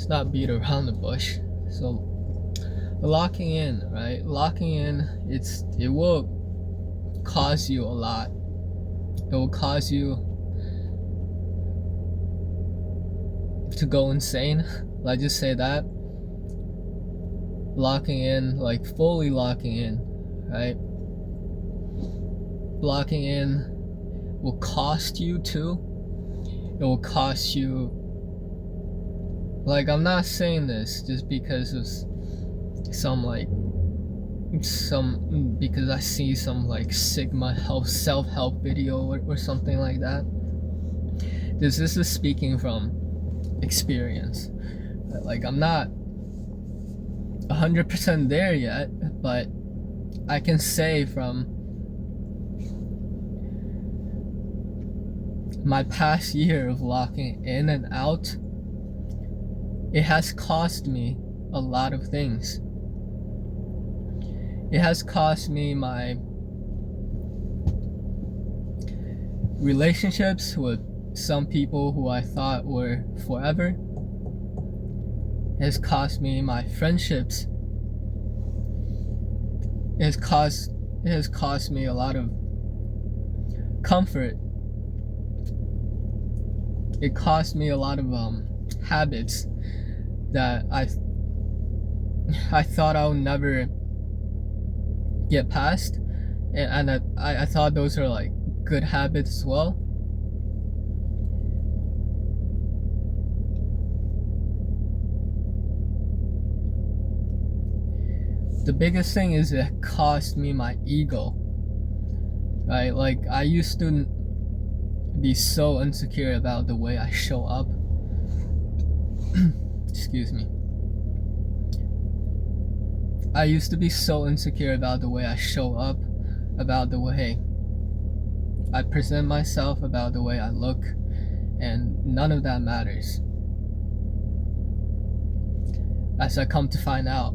let's not beat around the bush. So locking in, right? Locking in, it will cause you a lot. It will cause you to go insane. Let's just say that. Locking in, like fully locking in, right? Locking in will cost you too. It will cost you, like, I'm not saying this just because of because I see some like Sigma help self-help video or something like that. This is speaking from experience. Like, I'm not 100% there yet, but I can say from my past year of locking in and out, it has cost me a lot of things. It has cost me my relationships with some people who I thought were forever. It has cost me my friendships. It has cost me a lot of comfort. It cost me a lot of habits that I thought I would never get past, and I thought those are like good habits as well. The biggest thing is it cost me my ego, right? Like, I used to be so insecure about the way I show up. Excuse me. I used to be so insecure about the way I show up, about the way I present myself, about the way I look, and none of that matters. As I come to find out,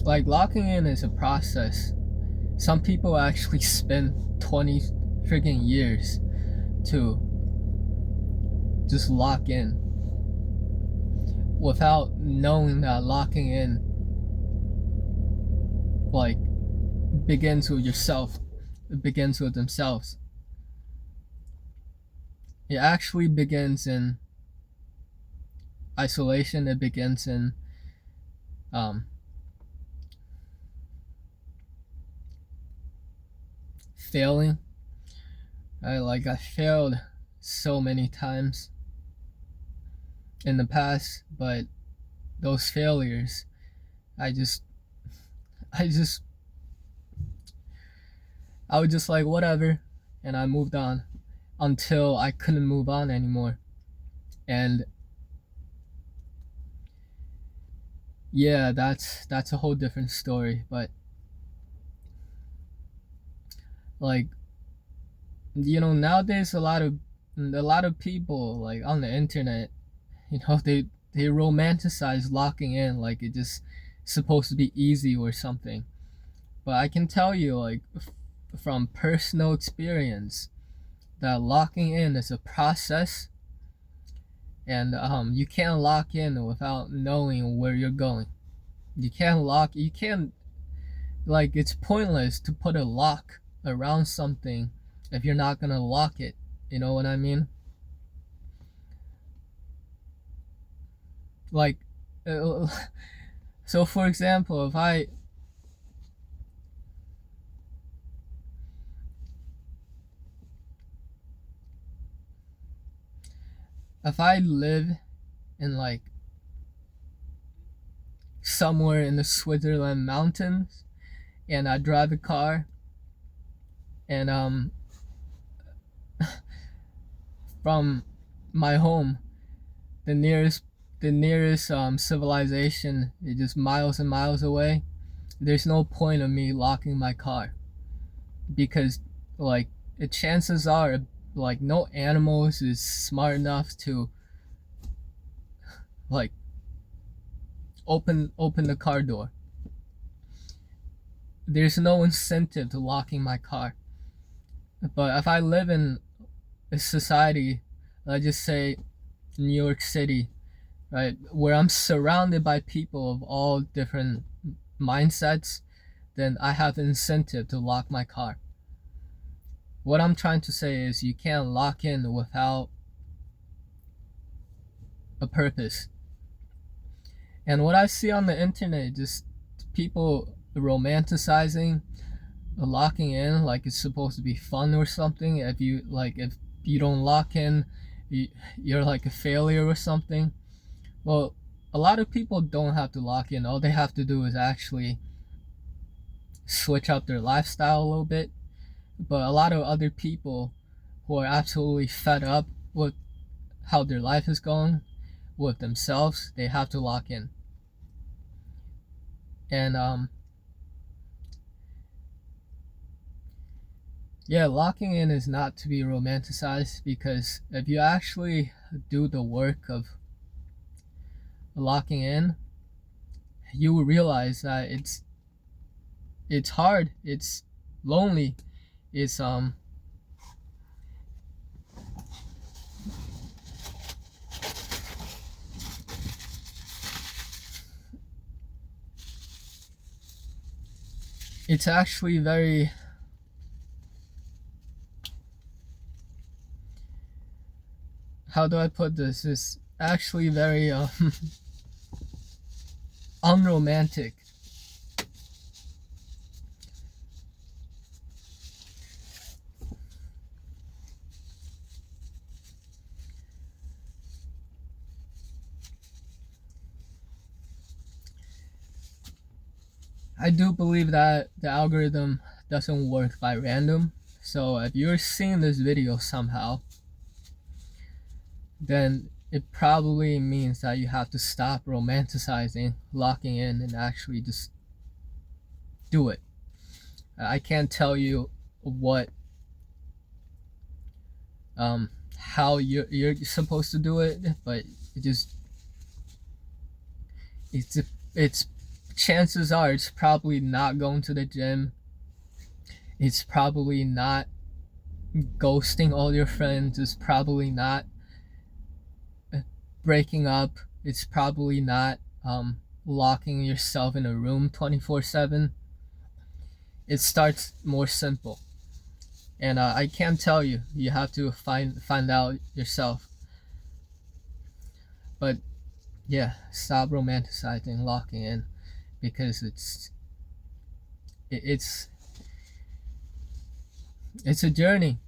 like, locking in is a process. Some people actually spend 20 freaking years to just lock in without knowing that locking in, like, begins with yourself. It begins with themselves. It actually begins in isolation. It begins in failing. Like, I failed so many times in the past, but those failures, I was just like, whatever, and I moved on until I couldn't move on anymore. And yeah, that's a whole different story. But like, nowadays a lot of people, like, on the internet, they romanticize locking in like it just supposed to be easy or something. But I can tell you, like, from personal experience, that locking in is a process, and you can't lock in without knowing where you're going. You can't, like, it's pointless to put a lock around something if you're not gonna lock it. You know what I mean? Like, so for example, if I live in, like, somewhere in the Switzerland mountains, and I drive a car, and from my home, the nearest civilization is just miles and miles away, there's no point of me locking my car, because, like, the chances are, like, no animals is smart enough to, like, open the car door. There's no incentive to locking my car. But if I live in a society, let's just say New York City, right, where I'm surrounded by people of all different mindsets, then I have incentive to lock my car. What I'm trying to say is you can't lock in without a purpose. And what I see on the internet, just people romanticizing locking in like it's supposed to be fun or something. If you don't lock in, you're like a failure or something. Well, a lot of people don't have to lock in. All they have to do is actually switch up their lifestyle a little bit. But a lot of other people who are absolutely fed up with how their life is going with themselves, they have to lock in. And yeah, locking in is not to be romanticized, because if you actually do the work of locking in, you will realize that it's hard, it's lonely, it's it's actually very, how do I put this? It's actually very unromantic. I do believe that the algorithm doesn't work by random. So if you're seeing this video somehow, then it probably means that you have to stop romanticizing locking in and actually just do it. I can't tell you what how you're supposed to do it, but it just it's chances are it's probably not going to the gym. It's probably not ghosting all your friends. It's probably not breaking up. It's probably not locking yourself in a room 24/7. It starts more simple, and I can't tell you. You have to find out yourself. But yeah, stop romanticizing locking in, because it's a journey.